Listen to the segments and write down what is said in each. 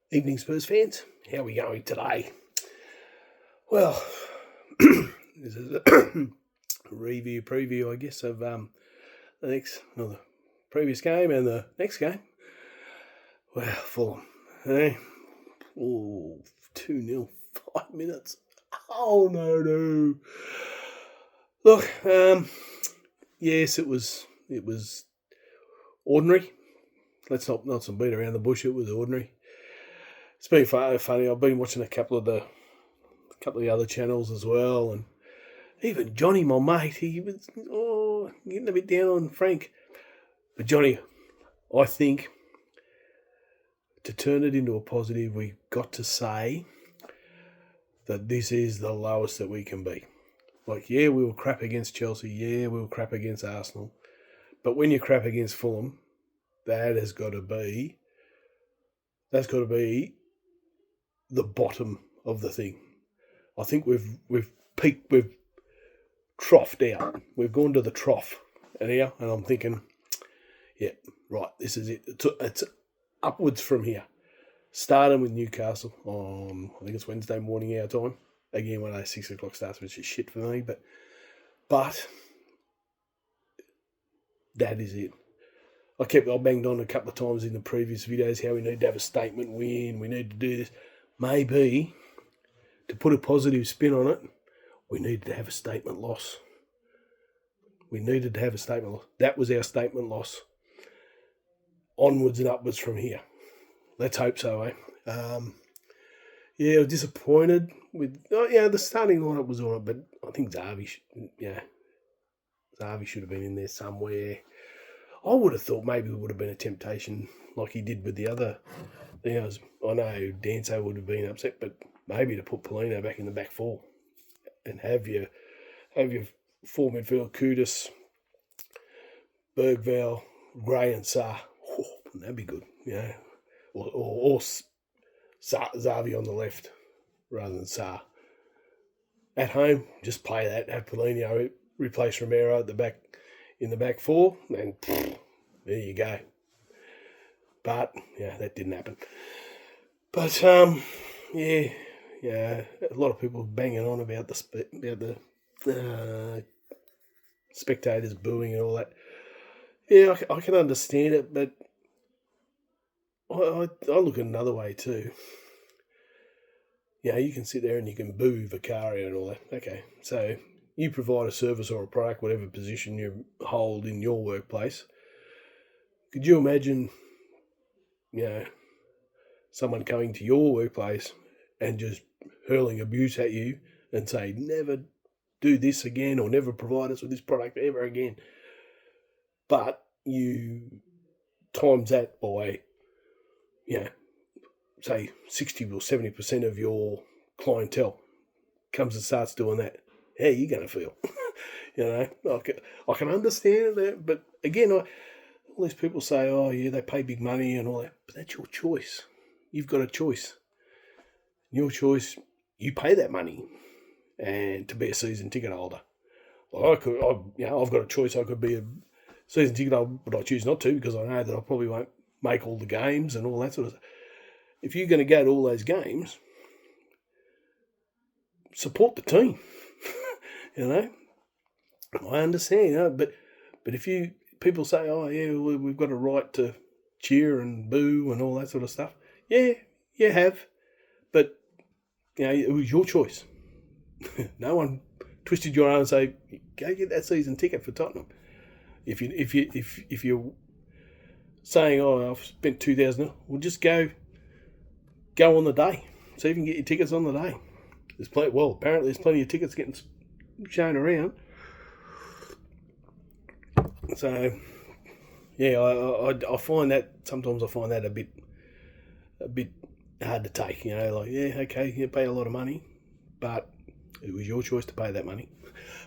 Evening, Spurs fans. How are we going today? Well, this is a preview, I guess, of the previous game and the next game. Well, Fulham, eh? Oh, 2-0, 5 minutes. Oh, no. Look, yes, it was ordinary. Let's not beat around the bush. It was ordinary. It's been funny. I've been watching a couple of the other channels as well, and even Johnny, my mate, he was getting a bit down on Frank. But Johnny, I think to turn it into a positive, we've got to say that this is the lowest that we can be. Like, yeah, we were crap against Chelsea. Yeah, we were crap against Arsenal. But when you're crap against Fulham, that's got to be the bottom of the thing. I think we've peaked, we've troughed out. We've gone to the trough and I'm thinking, yeah, right, this is it. It's upwards from here. Starting with Newcastle on, I think it's Wednesday morning our time. Again, one of those 6 o'clock starts, which is shit for me, but that is it. I banged on a couple of times in the previous videos how we need to have a statement win, we need to do this. Maybe, to put a positive spin on it, we needed to have a statement loss. That was our statement loss. Onwards and upwards from here. Let's hope so, eh? I was disappointed with... the starting lineup was all right, but I think Zavi should have been in there somewhere. I would have thought maybe it would have been a temptation like he did with the other things. I know Danso would have been upset, but maybe to put Polino back in the back four and have your four midfield, Kudus, Bergvall, Gray and Sarr. Oh, that'd be good, Or Zavi on the left rather than Sarr. At home, just play that. Have Polino replace Romero at the back in the back four, and there you go. But that didn't happen. But a lot of people banging on about the spectators booing and all that. Yeah, I can understand it, but I look at it another way too. You can sit there and you can boo Vicario and all that. Okay, so you provide a service or a product, whatever position you hold in your workplace. Could you imagine, someone coming to your workplace and just hurling abuse at you and say, never do this again or never provide us with this product ever again? But you times that by, say 60 or 70% of your clientele comes and starts doing that. How are you going to feel? I can understand that, but again, all these people say, oh yeah, they pay big money and all that, but that's your choice. You've got a choice. Your choice, you pay that money and to be a season ticket holder. Well, I've got a choice. I could be a season ticket holder, but I choose not to because I know that I probably won't make all the games and all that sort of stuff. If you're going to go to all those games, support the team. I understand, but if people say, oh yeah, we've got a right to cheer and boo and all that sort of stuff. Yeah, you have, but it was your choice. No one twisted your arm and say, go get that season ticket for Tottenham. If you're saying, oh, I've spent 2,000, well, just go on the day. So you can get your tickets on the day. Apparently there's plenty of tickets getting shown around. So, I find that sometimes a bit hard to take. Okay, you pay a lot of money, but it was your choice to pay that money.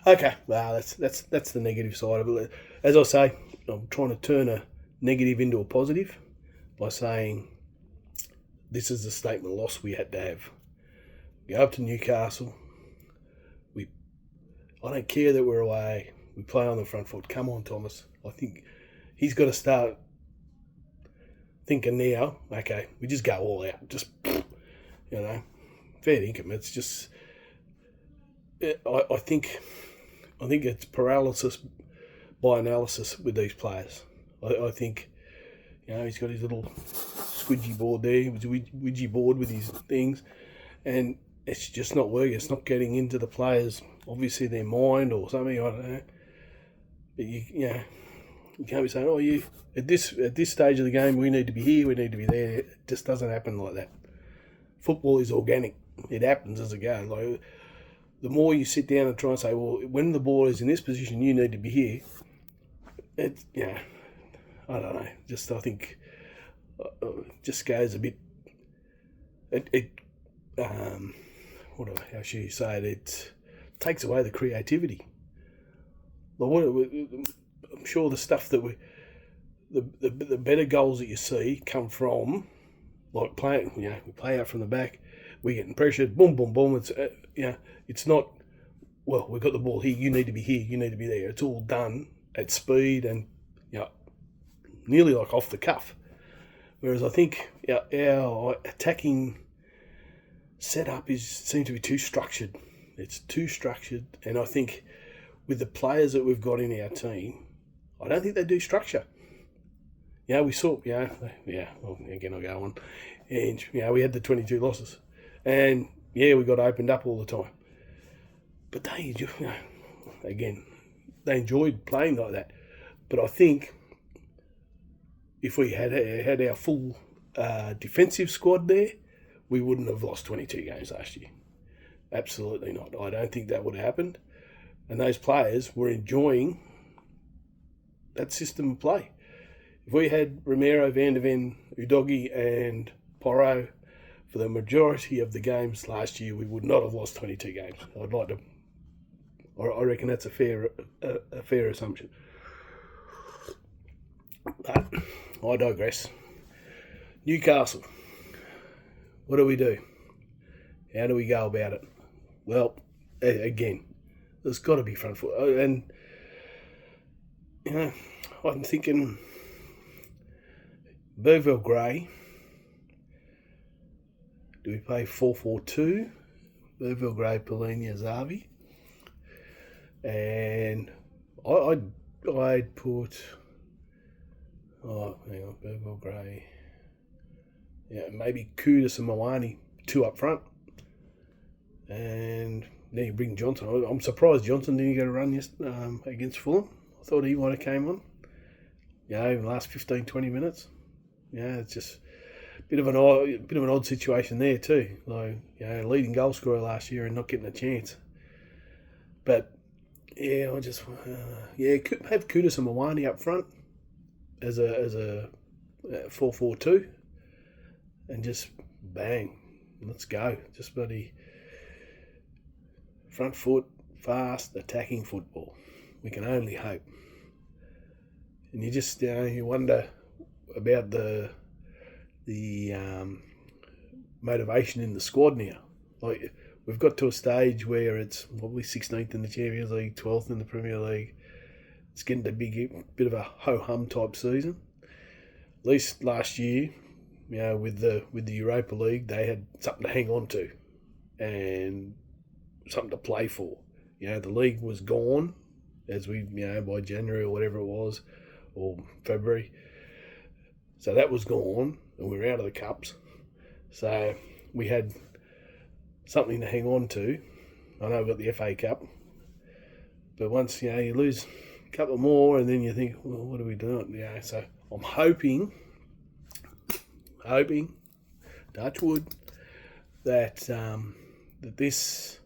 Okay, well, that's the negative side of it. As I say, I'm trying to turn a negative into a positive by saying this is the statement loss we had to have. Go up to Newcastle. I don't care that we're away. We play on the front foot. Come on, Thomas. I think he's got to start thinking now, okay, we just go all out, just fair income. It's just, I think it's paralysis by analysis with these players. I think, he's got his little squidgy board there, his widgy board with his things, and it's just not working. It's not getting into the players, obviously their mind or something. I don't know. But you can't be saying, at this stage of the game we need to be here, we need to be there. It just doesn't happen like that. Football is organic. It happens as it goes. Like, the more you sit down and try and say, well, when the ball is in this position, you need to be here. It, I don't know. Just I think just goes a bit. How should you say it? It takes away the creativity. Like I'm sure the stuff that the better goals that you see come from, like playing. We play out from the back. We're getting pressured. Boom, boom, boom. It's it's not. Well, we've got the ball here. You need to be here. You need to be there. It's all done at speed and nearly like off the cuff. Whereas I think our attacking setup seems to be too structured. It's too structured, and I think with the players that we've got in our team, I don't think they do structure. We saw, well, again I go on, and we had the 22 losses, and we got opened up all the time. But they, again, they enjoyed playing like that. But I think if we had our full defensive squad there, we wouldn't have lost 22 games last year. Absolutely not. I don't think that would have happened. And those players were enjoying that system of play. If we had Romero, Van der Ven, Udogie and Porro for the majority of the games last year, we would not have lost 22 games. I reckon that's a fair assumption. But I digress. Newcastle. What do we do? How do we go about it? Well, again, there's got to be front foot. And, I'm thinking Burville Gray. Do we play 4-4-2? Burville Gray, Polina, Zavi. And I'd put... hang on, Burville Gray. Maybe Kudus and Moani, 2 up front. And then you bring Johnson. I'm surprised Johnson didn't get a run against Fulham. I thought he might have came on. In the last 15, 20 minutes. It's just a bit of an odd situation there too. Like, leading goal scorer last year and not getting a chance. But I just have Kudus and Moani up front as a 4-4-2, and just bang, let's go. Just bloody front foot, fast, attacking football. We can only hope. And you just you wonder about the motivation in the squad now. Like, we've got to a stage where it's probably 16th in the Champions League, 12th in the Premier League. It's getting a bit of a ho-hum type season. At least last year, with the Europa League, they had something to hang on to and something to play for. The league was gone as we, by January or whatever it was, or February. So that was gone, and we were out of the cups. So we had something to hang on to. I know we've got the FA Cup, but once you lose a couple more, and then you think, well, what are we doing? So I'm hoping, touch wood, that this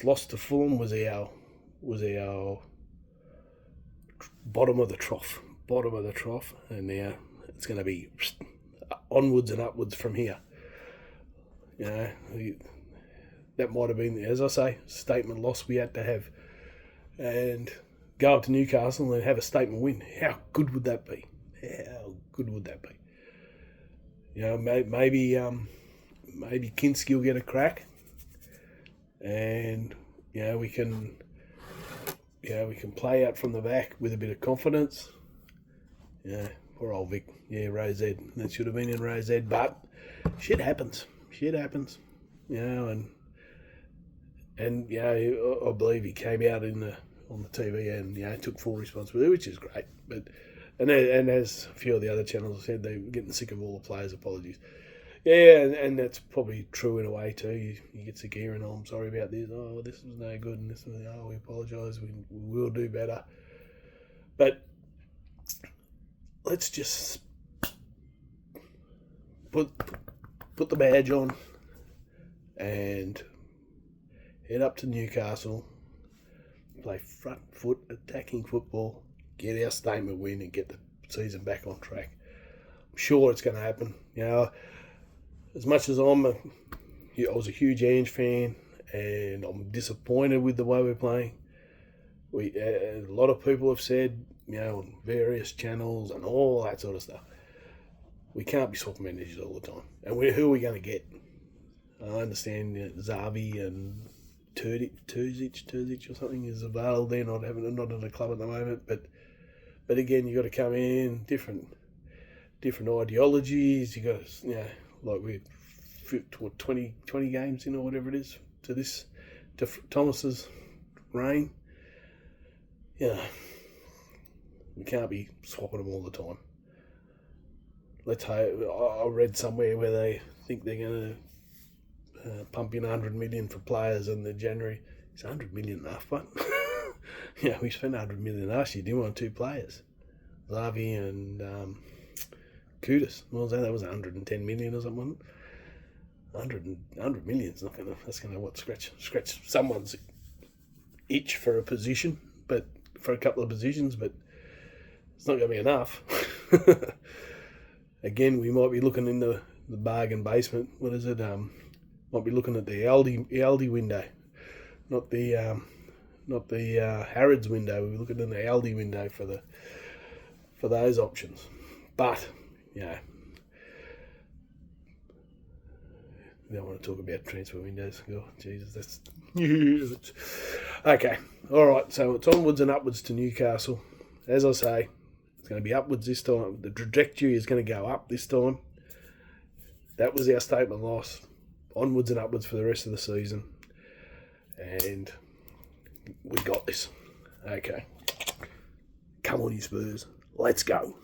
loss to Fulham was our bottom of the trough, and now it's going to be onwards and upwards from here. That might have been, as I say, statement loss we had to have, and go up to Newcastle and have a statement win. How good would that be? Maybe Kinski will get a crack, and we can play out from the back with a bit of confidence. Poor old Vic. Yeah, Rose Ed. That should have been in Rose Ed, but shit happens. Shit happens. You know, and you know, I believe he came out on the TV and, you know, took full responsibility, which is great. But and as a few of the other channels have said, they're getting sick of all the players' apologies. Yeah, and that's probably true in a way too. You get sick of hearing, "Oh, I'm sorry about this. Oh, this was no good," and this was, "Oh, we apologise. We will do better." But let's just put the badge on and head up to Newcastle, play front foot attacking football, get our statement win, and get the season back on track. I'm sure it's going to happen. You know, as much as I was a huge Ange fan, and I'm disappointed with the way we're playing. A lot of people have said, you know, on various channels and all that sort of stuff, we can't be swapping managers all the time. And who are we going to get? I understand Xavi and Terzic or something is available. They're not at a club at the moment, but again, you got to come in different ideologies. You got to, you know, like we're 20 games in or whatever it is to Thomas's reign. You know, we can't be swapping them all the time. Let's hope. I read somewhere where they think they're going to pump in 100 million for players in the January. Is 100 million enough? But yeah, we spent 100 million last year, didn't we, on 2 players, Xavi and Kudus. What was that? That was 110 million or something. 100 million's not going to. That's going to scratch someone's itch for a position, but for a couple of positions, but it's not going to be enough. Again, we might be looking in the bargain basement. What is it? Might be looking at the Aldi window, not the Harrods window. We're looking in the Aldi window for those options. But yeah, we don't want to talk about transfer windows. Oh, Jesus, that's okay. All right, so it's onwards and upwards to Newcastle. As I say, it's going to be upwards this time. The trajectory is going to go up this time. That was our statement loss. Onwards and upwards for the rest of the season. And we got this. Okay. Come on, you Spurs. Let's go.